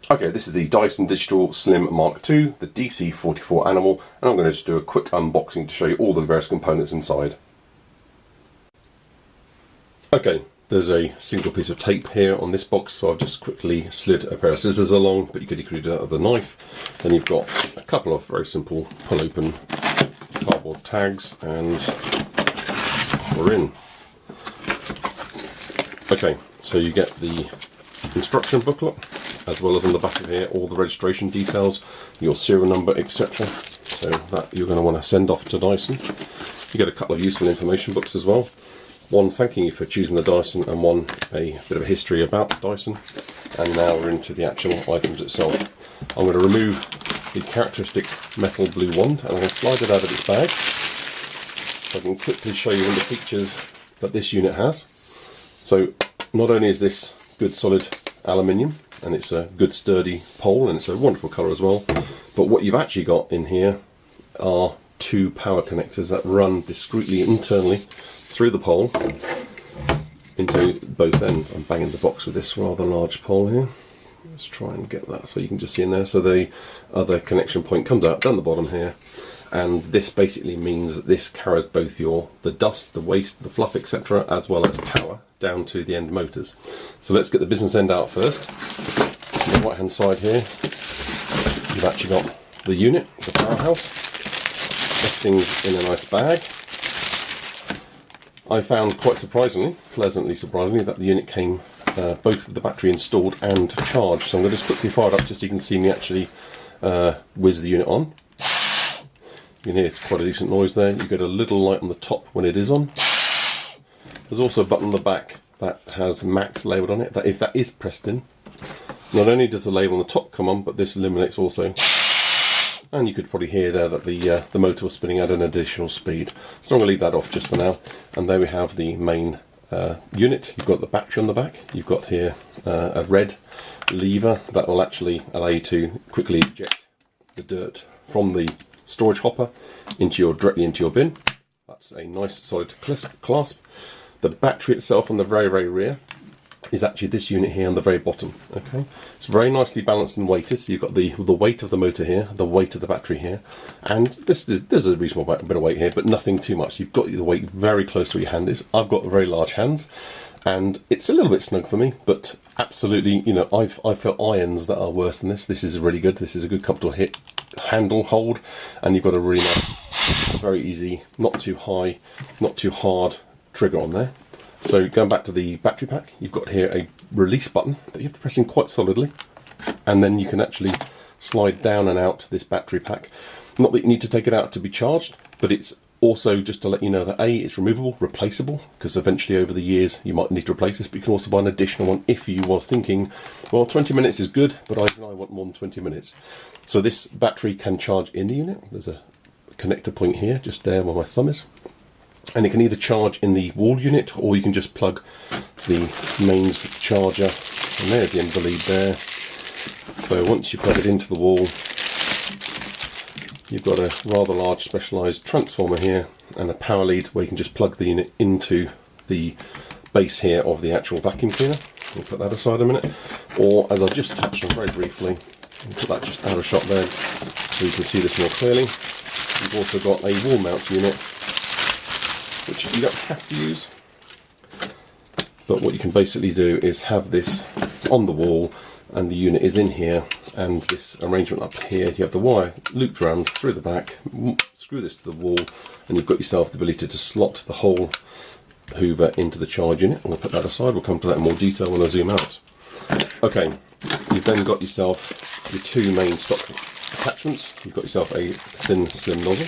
Okay, this is the Dyson Digital Slim Mark II, the DC44 Animal, and I'm going to just do a quick unboxing to show you all the various components inside. Okay, there's a single piece of tape here on this box, so I've just quickly slid a pair of scissors along, but you could equally do that with a knife. Then you've got a couple of very simple pull-open cardboard tags, and we're in. Okay, so you get the instruction booklet, as well as on the back of here all the registration details, your serial number, etc. So that you're going to want to send off to Dyson. You get a couple of useful information books as well. One thanking you for choosing the Dyson, and one a bit of a history about Dyson. And now we're into the actual items itself. I'm going to remove the characteristic metal blue wand and I'm going to slide it out of its bag. So I can quickly show you all the features that this unit has. So not only is this good solid aluminium, and it's a good sturdy pole, and it's a wonderful colour as well, but what you've actually got in here are two power connectors that run discreetly internally through the pole into both ends. I'm banging the box with this rather large pole here. Let's try and get that so you can just see in there. So the other connection point comes out down the bottom here, and this basically means that this carries both the dust, the waste, the fluff, etc., as well as power down to the end motors. So let's get the business end out first. On the right hand side here, you've actually got the unit, the powerhouse. Everything's in a nice bag. I found quite surprisingly, pleasantly surprisingly, that the unit came both with the battery installed and charged. So I'm going to just quickly fire it up just so you can see me actually whiz the unit on. You can hear it's quite a decent noise there. You get a little light on the top when it is on. There's also a button on the back that has max labelled on it, that if that is pressed in, not only does the label on the top come on, but this eliminates also, and you could probably hear there that the motor was spinning at an additional speed. So I'm going to leave that off just for now. And there we have the main unit. You've got the battery on the back. You've got here a red lever that will actually allow you to quickly eject the dirt from the storage hopper directly into your bin. That's a nice solid clasp. The battery itself on the very rear is actually this unit here on the very bottom. Okay, it's very nicely balanced and weighted. So you've got the weight of the motor here, the weight of the battery here, and there's a reasonable bit of weight here, but nothing too much. You've got the weight very close to where your hand is. I've got very large hands, and it's a little bit snug for me, but absolutely, you know, I've felt irons that are worse than this. This is really good. This is a good comfortable handle hold, and you've got a really nice, very easy, not too high, not too hard trigger on there. So going back to the battery pack, you've got here a release button that you have to press in quite solidly, and then you can actually slide down and out this battery pack. Not that you need to take it out to be charged, but it's also just to let you know that A, it's removable, replaceable, because eventually over the years you might need to replace this, but you can also buy an additional one if you are thinking, well, 20 minutes is good, but I want more than 20 minutes. So this battery can charge in the unit. There's a connector point here, just there where my thumb is. And it can either charge in the wall unit, or you can just plug the mains charger, and there's the end of the lead there. So once you plug it into the wall, you've got a rather large specialised transformer here and a power lead where you can just plug the unit into the base here of the actual vacuum cleaner. We'll put that aside a minute. Or, as I've just touched on very briefly, I'll put that just out of shot there so you can see this more clearly. You've also got a wall mount unit, which you don't have to use, but what you can basically do is have this on the wall, and the unit is in here, and this arrangement up here, you have the wire looped around through the back, screw this to the wall, and you've got yourself the ability to slot the whole Hoover into the charge unit. I'm going to put that aside, we'll come to that in more detail when I zoom out. Okay, you've then got yourself your two main stock attachments. You've got yourself a thin slim nozzle,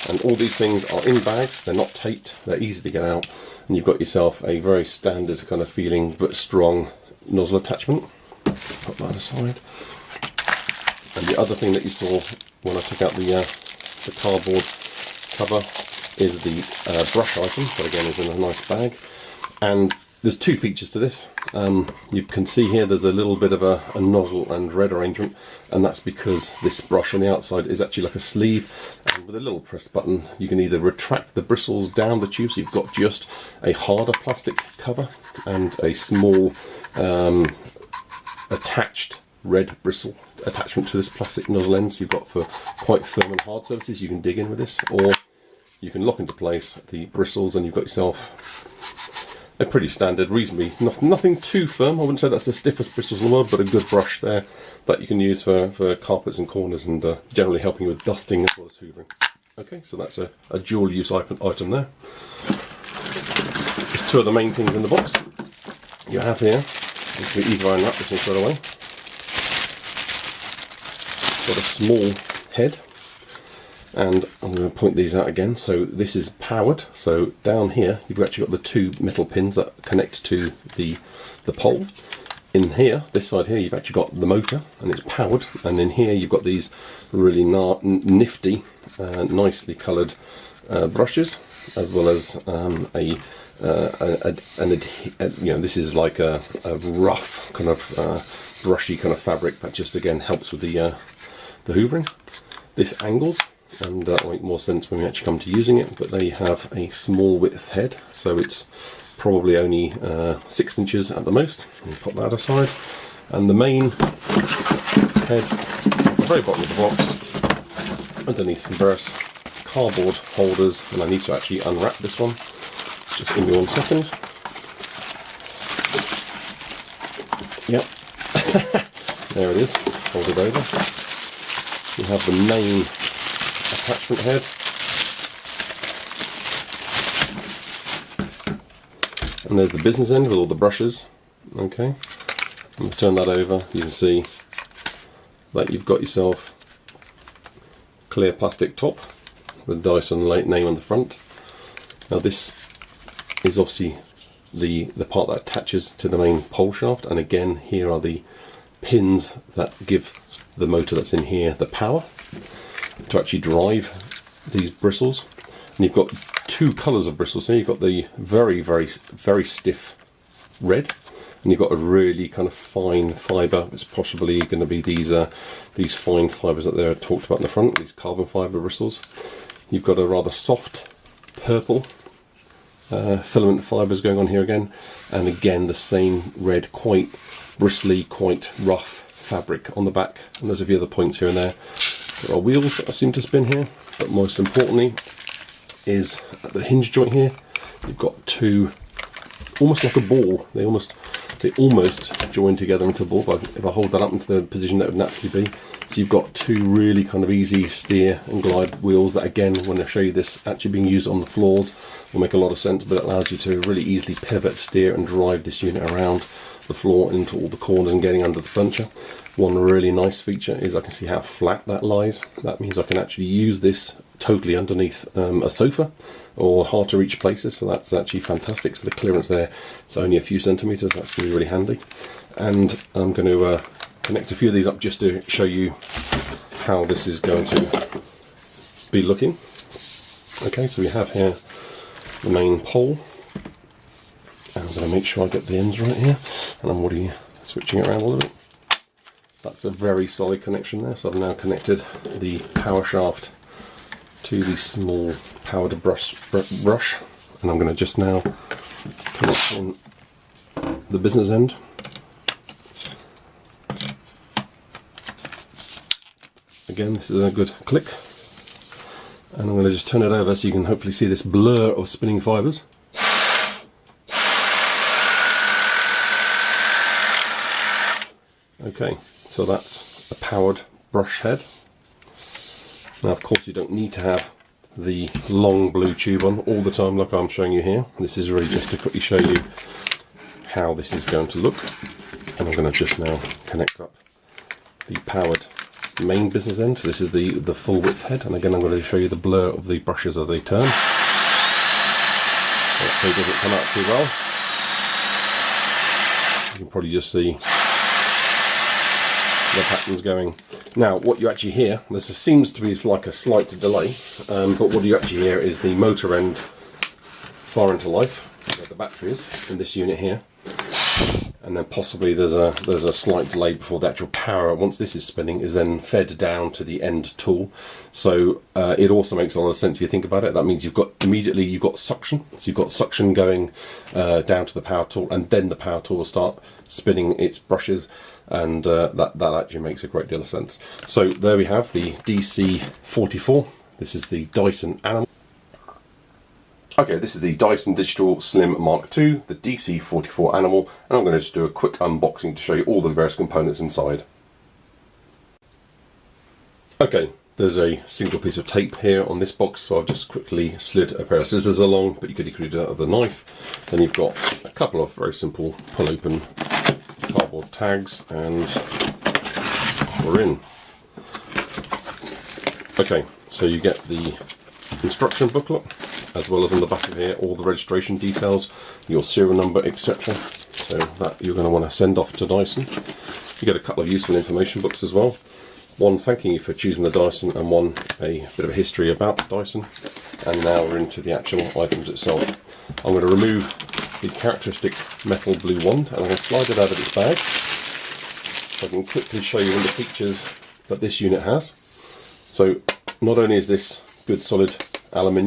and all these things are in bags, they're not taped, they're easy to get out, and you've got yourself a very standard kind of feeling but strong nozzle attachment. Put that aside. And the other thing that you saw when I took out the cardboard cover is the brush item, that again is in a nice bag. And there's two features to this. You can see here there's a little bit of a nozzle and red arrangement, and that's because this brush on the outside is actually like a sleeve, and with a little press button you can either retract the bristles down the tube, so you've got just a harder plastic cover and a small attached red bristle attachment to this plastic nozzle end. So you've got for quite firm and hard surfaces, you can dig in with this, or you can lock into place the bristles and you've got yourself a pretty standard, reasonably, nothing too firm. I wouldn't say that's the stiffest bristles in the world, but a good brush there that you can use for carpets and corners, and generally helping with dusting as well as hoovering. Okay, so that's a dual use item there. There's two of the main things in the box. You have here, this will easy to unwrap this one straight away. Got a small head, and I'm going to point these out again. So this is powered, so down here you've actually got the two metal pins that connect to the pole. In here, this side here, you've actually got the motor and it's powered, and in here you've got these really nifty, nicely coloured brushes, as well as this is like a rough kind of brushy kind of fabric that just again helps with the hoovering. This angles, and that'll make more sense when we actually come to using it, but they have a small width head, so it's probably only 6 inches at the most. We'll put that aside, and the main head at the very bottom of the box, underneath some various cardboard holders, and I need to actually unwrap this one. Just give me 1 second. Yep, there it is, hold it over. We have the main attachment head, and there's the business end with all the brushes. Okay, and turn that over, you can see that you've got yourself clear plastic top with Dyson name on the front. Now this is obviously the part that attaches to the main pole shaft, and again here are the pins that give the motor that's in here the power to actually drive these bristles. And you've got two colours of bristles here. You've got the very stiff red, and you've got a really kind of fine fibre. It's possibly going to be these fine fibres that they're talked about in the front, these carbon fibre bristles. You've got a rather soft purple filament fibres going on here again, and again the same red, quite bristly, quite rough fabric on the back. And there's a few other points here and there. There are wheels that seem to spin here, but most importantly is at the hinge joint here you've got two, almost like a ball. They almost join together into a ball. If I hold that up into the position that would naturally be, so you've got two really kind of easy steer and glide wheels that, again, when I show you this actually being used on the floors, will make a lot of sense, but it allows you to really easily pivot, steer and drive this unit around the floor into all the corners and getting under the furniture. One really nice feature is I can see how flat that lies. That means I can actually use this totally underneath a sofa or hard to reach places, so that's actually fantastic. So the clearance there, it's only a few centimetres. That's really handy. And I'm going to connect a few of these up just to show you how this is going to be looking. Okay, so we have here the main pole, and I'm going to make sure I get the ends right here, and I'm already switching it around a little bit. That's a very solid connection there. So I've now connected the power shaft to the small powered brush, and I'm going to just now connect in the business end. Again, this is a good click, and I'm going to just turn it over so you can hopefully see this blur of spinning fibres. Okay, so that's a powered brush head. Now of course you don't need to have the long blue tube on all the time like I'm showing you here. This is really just to quickly show you how this is going to look. And I'm going to just now connect up the powered main business end. So this is the full width head, and again I'm going to show you the blur of the brushes as they turn. Hopefully it doesn't come out too well. You can probably just see the patterns going. Now what you actually hear, this seems to be like a slight delay, but what you actually hear is the motor end far into life, where the battery is in this unit here. and then possibly there's a slight delay before the actual power, once this is spinning, is then fed down to the end tool. So it also makes a lot of sense if you think about it. That means you've got suction, so you've got suction going down to the power tool, and then the power tool will start spinning its brushes, and that actually makes a great deal of sense. So there we have the DC44. This is the Dyson Animal. Okay, this is the Dyson Digital Slim Mark II, the DC44 Animal, and I'm going to just do a quick unboxing to show you all the various components inside. Okay, there's a single piece of tape here on this box, so I've just quickly slid a pair of scissors along, but you could equally do that with a knife. Then you've got a couple of very simple pull open cardboard tags, and we're in. Okay, so you get the instruction booklet, as well as on the back of here all the registration details, your serial number, etc. So that you're going to want to send off to Dyson. You get a couple of useful information books as well. One thanking you for choosing the Dyson, and one a bit of a history about Dyson. And now we're into the actual items itself. I'm going to remove the characteristic metal blue wand, and I'm going to slide it out of its bag so I can quickly show you all the features that this unit has. So not only is this good solid aluminium,